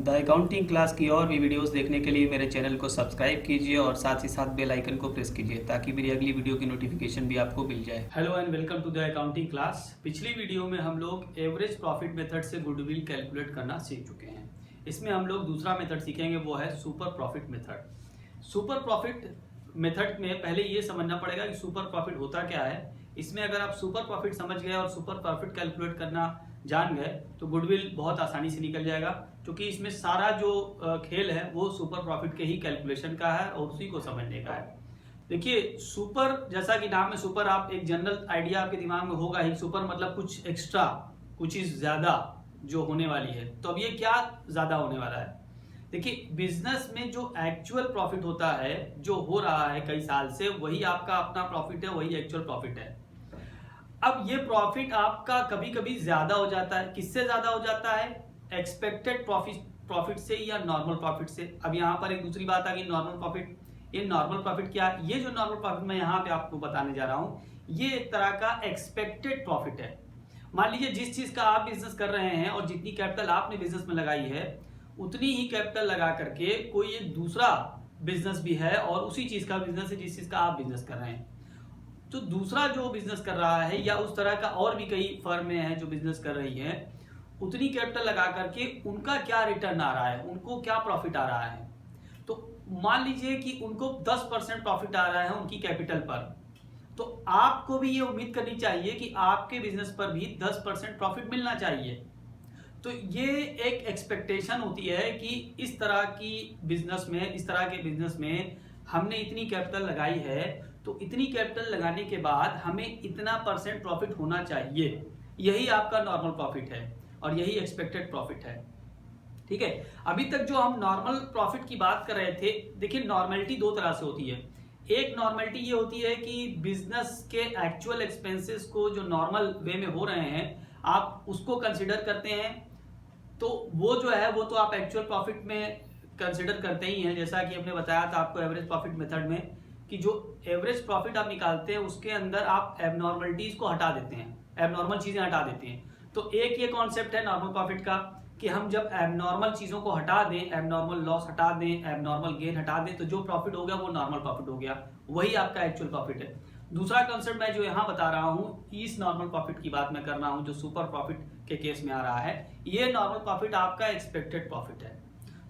The accounting class की और भी वीडियोस देखने के लिए मेरे चैनल को सब्सक्राइब कीजिए और साथ ही साथ बेल आइकन को प्रेस कीजिए ताकि मेरी अगली वीडियो की नोटिफिकेशन भी आपको मिल जाए। Hello and welcome to the accounting class. पिछली वीडियो में हम लोग एवरेज प्रॉफिट मेथड से गुडविल कैलकुलेट करना सीख चुके हैं। इसमें हम लोग दूसरा मेथड सीखेंगे, वो है super profit method. Super profit method में पहले ये समझना पड़ेगा कि सुपर प्रॉफिट होता क्या है। इसमें अगर आप सुपर प्रॉफिट समझ गए और सुपर प्रॉफिट कैलकुलेट करना जान गए तो गुडविल बहुत आसानी से निकल जाएगा, क्योंकि इसमें सारा जो खेल है वो सुपर प्रॉफिट के ही कैलकुलेशन का है और उसी को समझने का है। देखिए, सुपर जैसा कि नाम है सुपर, आप एक जनरल आइडिया आपके दिमाग में होगा ही। सुपर मतलब कुछ एक्स्ट्रा, कुछ चीज ज्यादा जो होने वाली है। तो अब ये क्या ज्यादा होने वाला है? देखिए, बिजनेस में जो एक्चुअल प्रॉफिट होता है, जो हो रहा है कई साल से, वही आपका अपना प्रॉफिट है, वही एक्चुअल प्रॉफिट है। अब ये प्रॉफिट आपका कभी कभी ज्यादा हो जाता है। किससे ज्यादा हो जाता है? एक्सपेक्टेड प्रॉफिट से या नॉर्मल प्रॉफिट से। अब यहाँ पर एक दूसरी बात आ गई, नॉर्मल प्रॉफिट। ये नॉर्मल प्रॉफिट क्या है? ये जो नॉर्मल प्रॉफिट मैं यहाँ पे आपको बताने जा रहा हूँ, ये एक तरह का एक्सपेक्टेड प्रॉफिट है। मान लीजिए जिस चीज का आप बिजनेस कर रहे हैं और जितनी कैपिटल आपने बिजनेस में लगाई है, उतनी ही कैपिटल लगा करके कोई एक दूसरा बिजनेस भी है और उसी चीज का बिजनेस है जिस चीज का आप बिजनेस कर रहे हैं। तो दूसरा जो बिजनेस कर रहा है या उस तरह का और भी कई फर्में हैं जो बिजनेस कर रही हैं, उतनी कैपिटल लगा करके उनका क्या रिटर्न आ रहा है, उनको क्या प्रॉफिट आ रहा है। तो मान लीजिए कि उनको 10% प्रॉफिट आ रहा है उनकी कैपिटल पर, तो आपको भी ये उम्मीद करनी चाहिए कि आपके बिजनेस पर भी 10% प्रॉफिट मिलना चाहिए। तो ये एक एक्सपेक्टेशन होती है कि इस तरह की बिजनेस में, इस तरह के बिजनेस में हमने इतनी कैपिटल लगाई है, तो इतनी कैपिटल लगाने के बाद हमें इतना परसेंट प्रॉफिट होना चाहिए। यही आपका नॉर्मल प्रॉफिट है और यही एक्सपेक्टेड प्रॉफिट है। ठीक है, अभी तक जो हम नॉर्मल प्रॉफिट की बात कर रहे थे, देखिए नॉर्मलिटी दो तरह से होती है। एक नॉर्मलिटी ये होती है कि बिजनेस के एक्चुअल एक्सपेंसेस को जो नॉर्मल वे में हो रहे हैं, आप उसको कंसिडर करते हैं, तो वो जो है वो तो आप एक्चुअल प्रॉफिट में कंसिडर करते ही हैं। जैसा कि हमने बताया था आपको एवरेज प्रॉफिट मेथड में कि जो एवरेज प्रॉफिट आप निकालते हैं उसके अंदर आप एबनॉर्मलिटीज को हटा देते हैं, एबनॉर्मल चीजें हटा देते हैं। तो एक ये कॉन्सेप्ट है नॉर्मल प्रॉफिट का कि हम जब एबनॉर्मल चीजों को हटा दें, एबनॉर्मल लॉस हटा दें, एबनॉर्मल गेन हटा दें, तो जो प्रॉफिट हो गया वो नॉर्मल प्रॉफिट हो गया, वही आपका एक्चुअल प्रॉफिट है। दूसरा कॉन्सेप्ट मैं जो यहाँ बता रहा हूँ, इस नॉर्मल प्रॉफिट की बात मैं कर रहा हूँ जो सुपर प्रॉफिट के केस में आ रहा है, ये नॉर्मल प्रॉफिट आपका एक्सपेक्टेड प्रॉफिट है।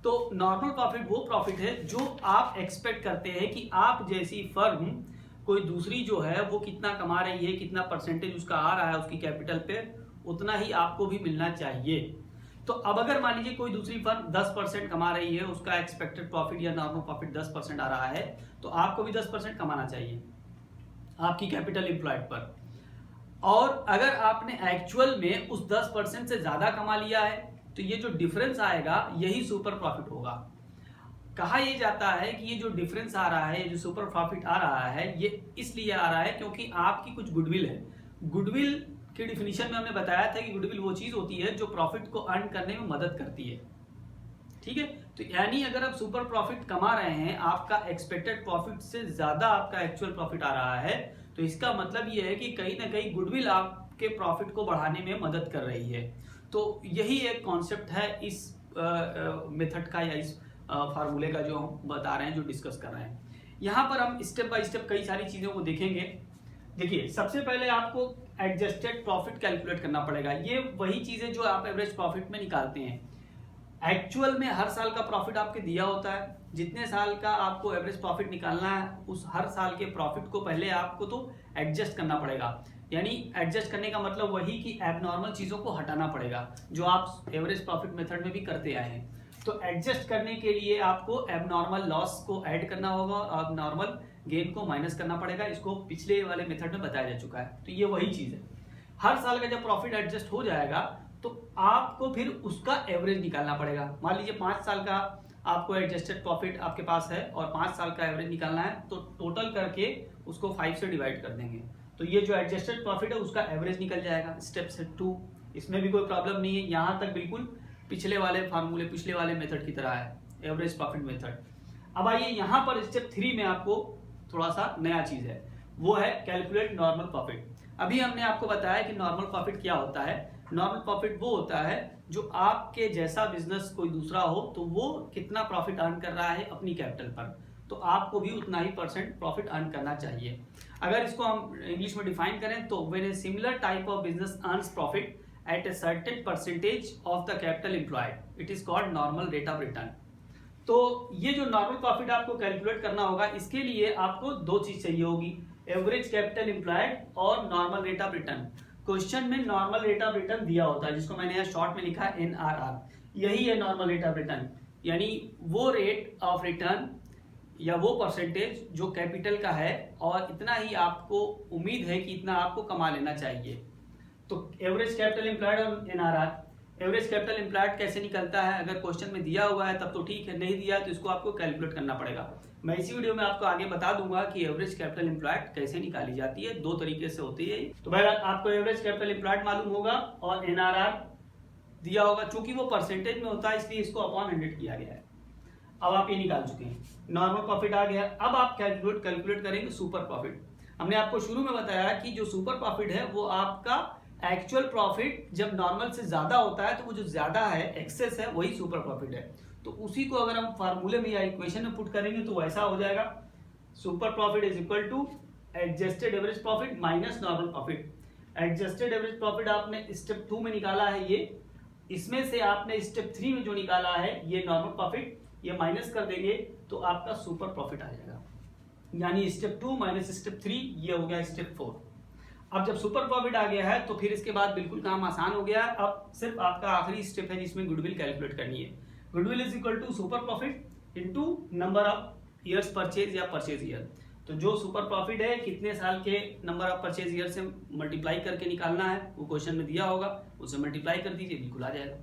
तो नॉर्मल प्रॉफिट वो प्रॉफिट है जो आप एक्सपेक्ट करते हैं कि आप जैसी फर्म कोई दूसरी जो है वो कितना कमा रही है, कितना परसेंटेज उसका आ रहा है उसकी कैपिटल पे, उतना ही आपको भी मिलना चाहिए। तो अब अगर मान लीजिए कोई दूसरी फर्म 10% कमा रही है, उसका एक्सपेक्टेड प्रॉफिट या नॉर्मल प्रॉफिट 10% आ रहा है, तो आपको भी 10% कमाना चाहिए आपकी कैपिटल एम्प्लॉयड पर। और अगर आपने एक्चुअल में उस 10% से ज्यादा कमा लिया है, तो ये जो डिफरेंस आएगा यही सुपर प्रॉफिट होगा। कहा यह जाता है कि ये जो डिफरेंस आ रहा है, ये जो सुपर प्रॉफिट आ रहा है, ये इसलिए आ रहा है क्योंकि आपकी कुछ गुडविल है। गुडविल की डिफिनीशन में हमने बताया था कि गुडविल वो चीज होती है जो प्रॉफिट को अर्न करने में मदद करती है। ठीक है, तो यानी अगर आप सुपर प्रॉफिट कमा रहे हैं, आपका एक्सपेक्टेड प्रॉफिट से ज्यादा आपका एक्चुअल प्रॉफिट आ रहा है, तो इसका मतलब ये है कि कहीं ना कहीं गुडविल आपके प्रॉफिट को बढ़ाने में मदद कर रही है। तो यही एक कॉन्सेप्ट है इस मेथड का या इस फार्मूले का जो हम बता रहे हैं, जो डिस्कस कर रहे हैं। यहाँ पर हम स्टेप बाय स्टेप कई सारी चीजों को देखेंगे। देखिए, सबसे पहले आपको एडजस्टेड प्रॉफिट कैलकुलेट करना पड़ेगा। ये वही चीजें जो आप एवरेज प्रॉफिट में निकालते हैं। एक्चुअल में हर साल का प्रॉफिट आपके दिया होता है, जितने साल का आपको एवरेज प्रॉफिट निकालना है, उस हर साल के प्रॉफिट को पहले आपको तो एडजस्ट करना पड़ेगा। यानी एडजस्ट करने का मतलब वही कि एबनॉर्मल चीजों को हटाना पड़ेगा, जो आप एवरेज प्रॉफिट मेथड में भी करते आए हैं। तो एडजस्ट करने के लिए आपको एबनॉर्मल लॉस को ऐड करना होगा और एबनॉर्मल गेन को माइनस करना पड़ेगा। इसको पिछले वाले मेथड में बताया जा चुका है। तो ये वही चीज है। हर साल का जब प्रॉफिट एडजस्ट हो जाएगा तो आपको फिर उसका एवरेज निकालना पड़ेगा। मान लीजिए 5 साल का आपको एडजस्टेड प्रॉफिट आपके पास है और 5 साल का एवरेज निकालना है, तो टोटल करके उसको 5 से डिवाइड कर देंगे, तो ये जो एडजस्टेड प्रॉफिट है उसका एवरेज निकल जाएगा। स्टेप 2, इसमें भी कोई प्रॉब्लम नहीं है। यहाँ तक बिल्कुल पिछले वाले फार्मूले, पिछले वाले मेथड की तरह है, एवरेज प्रॉफिट मेथड। अब आइए यहाँ पर स्टेप 3 में आपको थोड़ा सा नया चीज है, वो है कैलकुलेट नॉर्मल प्रॉफिट। अभी हमने आपको बताया कि नॉर्मल प्रॉफिट क्या होता है। नॉर्मल प्रॉफिट वो होता है जो आपके जैसा बिजनेस कोई दूसरा हो तो वो कितना प्रॉफिट अर्न कर रहा है अपनी कैपिटल पर, तो आपको भी उतना ही % प्रॉफिट अर्न करना चाहिए। अगर इसको हम इंग्लिश में डिफाइन करें तो when a similar type of business earns profit at a certain % of the capital employed, it is called normal rate of return. तो ये जो नॉर्मल प्रॉफिट आपको कैलकुलेट करना होगा, इसके लिए आपको दो चीज चाहिए होगी, एवरेज कैपिटल एम्प्लॉयड और normal rate of return. Question में नॉर्मल रेट ऑफ रिटर्न दिया होता है, जिसको मैंने यहाँ शॉर्ट में लिखा है NRR। यही है नॉर्मल रेट ऑफ रिटर्न, यानी वो रेट ऑफ रिटर्न या वो % जो कैपिटल का है और इतना ही आपको उम्मीद है कि इतना आपको कमा लेना चाहिए। तो एवरेज कैपिटल एम्प्लॉयड और NRR। एवरेज कैपिटल एम्प्लॉयड कैसे निकलता है, अगर क्वेश्चन में दिया हुआ है तब तो ठीक है, नहीं दिया तो इसको आपको कैलकुलेट करना पड़ेगा। मैं इसी वीडियो में आपको आगे बता दूंगा कि एवरेज कैपिटल एम्प्लॉयड कैसे निकाली जाती है। दो तरीके से होती है। तो भाई आपको एवरेज कैपिटल एम्प्लॉयड मालूम होगा और NRR दिया होगा, चूंकि वो % में होता है इसलिए इसको अपॉन 100 किया गया है। अब आप ये निकाल चुके हैं, नॉर्मल प्रॉफिट आ गया। अब आप कैलकुलेट करेंगे सुपर प्रॉफिट। हमने आपको शुरू में बताया कि जो सुपर प्रॉफिट है वो आपका एक्चुअल प्रॉफिट जब नॉर्मल से ज्यादा होता है तो वो जो ज्यादा है, एक्सेस है, वही सुपर प्रॉफिट है। तो उसी को अगर हम फार्मूले में या इक्वेशन में पुट करेंगे तो ऐसा हो जाएगा, super profit is equal to adjusted average profit minus normal profit. Adjusted average profit आपने स्टेप 2 में निकाला है, ये इसमें से आपने स्टेप 3 में जो निकाला है ये नॉर्मल प्रॉफिट, ये माइनस कर देंगे तो आपका सुपर प्रॉफिट आ जाएगा। यानी स्टेप 2 माइनस स्टेप 3, ये हो गया स्टेप 4। अब जब सुपर प्रॉफिट आ गया है तो फिर इसके बाद बिल्कुल काम आसान हो गया है। अब सिर्फ आपका आखिरी स्टेप है जिसमें गुडविल कैलकुलेट करनी है। Goodwill is equal to super profit into number of years purchase या परचेज ईयर। तो जो सुपर प्रॉफिट है कितने साल के नंबर ऑफ परचेज ईयर से मल्टीप्लाई करके निकालना है, वो क्वेश्चन में दिया होगा, उससे मल्टीप्लाई कर दीजिए, बिल्कुल आ जाएगा।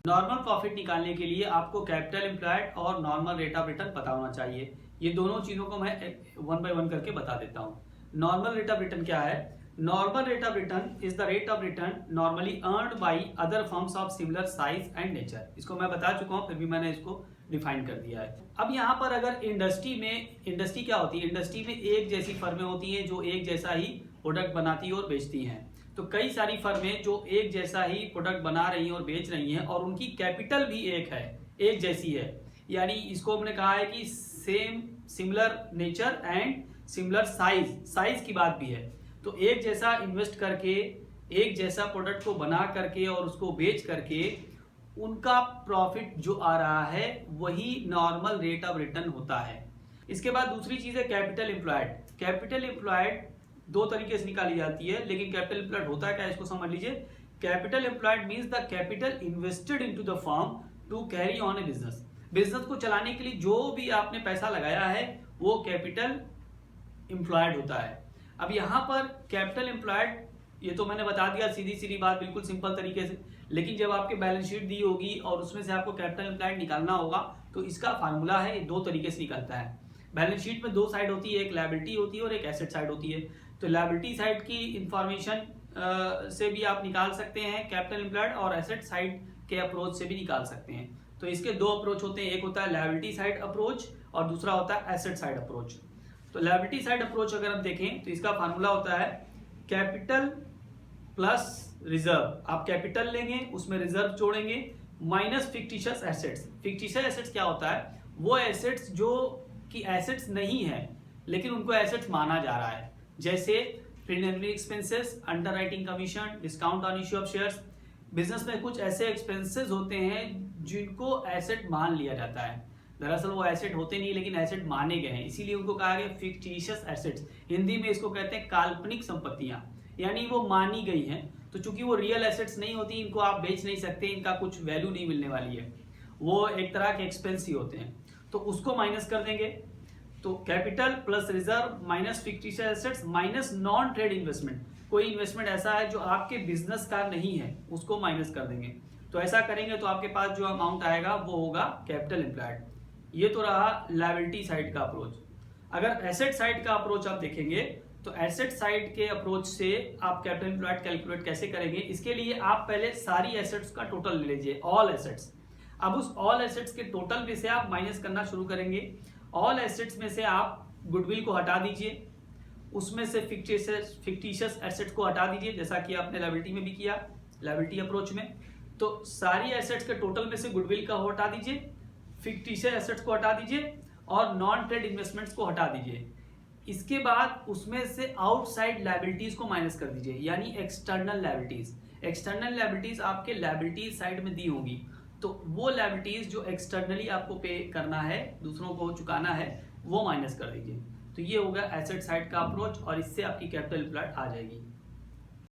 नॉर्मल प्रॉफिट निकालने के लिए आपको कैपिटल एम्प्लॉयड और नॉर्मल रेट ऑफ रिटर्न पता होना चाहिए। ये दोनों चीजों को मैं 1 बाय 1 करके बता देता हूँ। नॉर्मल रेट ऑफ रिटर्न क्या है? Normal rate of return is the rate of return normally earned by other firms of similar size and nature. इसको मैं बता चुका हूँ, फिर भी मैंने इसको डिफाइन कर दिया है। अब यहाँ पर अगर इंडस्ट्री क्या होती है? इंडस्ट्री में एक जैसी फर्में होती हैं जो एक जैसा ही प्रोडक्ट बनाती है और बेचती हैं। तो कई सारी फर्में जो एक जैसा ही प्रोडक्ट बना रही हैं और बेच रही हैं और उनकी कैपिटल भी एक जैसी है, यानी इसको हमने कहा है कि same similar nature and similar size की बात भी है। तो एक जैसा इन्वेस्ट करके एक जैसा प्रोडक्ट को बना करके और उसको बेच करके उनका प्रॉफिट जो आ रहा है वही नॉर्मल रेट ऑफ रिटर्न होता है। इसके बाद दूसरी चीज है कैपिटल एम्प्लॉयड। कैपिटल एम्प्लॉयड दो तरीके से निकाली जाती है, लेकिन कैपिटल एम्प्लॉयड होता है क्या, इसको समझ लीजिए। Capital employed means the capital invested into the firm to carry on a business. Business को चलाने के लिए जो भी आपने पैसा लगाया है वो कैपिटल एम्प्लॉयड होता है। अब यहाँ पर कैपिटल एम्प्लॉयड, ये तो मैंने बता दिया सीधी सीधी बात, बिल्कुल सिंपल तरीके से। लेकिन जब आपके बैलेंस शीट दी होगी और उसमें से आपको कैपिटल एम्प्लॉयड निकालना होगा तो इसका फार्मूला है, ये दो तरीके से निकलता है। बैलेंस शीट में दो साइड होती है, एक लायबिलिटी होती है और एक एसेट साइड होती है। तो लायबिलिटी साइड की इंफॉर्मेशन से भी आप निकाल सकते हैं कैपिटल एम्प्लॉयड, और एसेट साइड के अप्रोच से भी निकाल सकते हैं। तो इसके दो अप्रोच होते हैं, एक होता है लायबिलिटी साइड अप्रोच और दूसरा होता है एसेट साइड अप्रोच। तो लायबिलिटी साइड अप्रोच अगर हम देखें तो इसका फार्मूला होता है कैपिटल प्लस रिजर्व। आप कैपिटल लेंगे, उसमें रिजर्व जोड़ेंगे, minus fictitious assets. Fictitious assets क्या होता है? वो एसेट्स जो कि एसेट्स नहीं है लेकिन उनको एसेट्स माना जा रहा है, जैसे preliminary expenses, underwriting commission, discount on issue of shares. Business में कुछ ऐसे एक्सपेंसेस होते हैं जिनको एसेट मान लिया जाता है, दरअसल वो एसेट होते नहीं लेकिन एसेट माने गए हैं, इसीलिए उनको कहा गया फिक्टिशियस एसेट्स। हिंदी में इसको कहते हैं काल्पनिक संपत्तियां, यानी वो मानी गई हैं। तो चूंकि वो रियल एसेट्स नहीं होती, इनको आप बेच नहीं सकते, इनका कुछ वैल्यू नहीं मिलने वाली है, वो एक तरह के एक्सपेंस ही होते हैं। तो उसको माइनस कर देंगे। तो capital plus reserve minus fictitious assets minus non trade investment. कोई इन्वेस्टमेंट ऐसा है जो आपके बिजनेस का नहीं है, उसको माइनस कर देंगे। तो ऐसा करेंगे तो आपके पास जो अमाउंट आएगा वो होगा कैपिटल एम्प्लॉयड। ये तो रहा लायबिलिटी साइड का अप्रोच। अगर एसेट साइड का अप्रोच आप देखेंगे तो एसेट साइड के अप्रोच से आप कैपिटल एम्प्लॉयड कैलकुलेट कैसे करेंगे? इसके लिए आप पहले सारी एसेट्स का टोटल ले लीजिए, ऑल एसेट्स। अब उस ऑल एसेट्स के टोटल में से आप माइनस करना शुरू करेंगे। ऑल एसेट्स में से आप गुडविल को हटा दीजिए, उसमें से फिक्टिशियस एसेट्स को हटा दीजिए, जैसा कि आपने लायबिलिटी में भी किया, लायबिलिटी अप्रोच में। तो सारी एसेट्स के टोटल में से गुडविल का हटा दीजिए, फिक्टिशियस एसेट्स को हटा दीजिए और नॉन ट्रेड इन्वेस्टमेंट्स को हटा दीजिए। इसके बाद उसमें से आउटसाइड लायबिलिटीज को माइनस कर दीजिए, यानी एक्सटर्नल लायबिलिटीज। एक्सटर्नल लायबिलिटीज आपके लायबिलिटीज साइड में दी होगी, तो वो लायबिलिटीज जो एक्सटर्नली आपको पे करना है, दूसरों को चुकाना है, वो माइनस कर दीजिए। तो ये होगा एसेट साइड का अप्रोच और इससे आपकी कैपिटल एम्प्लॉयड आ जाएगी।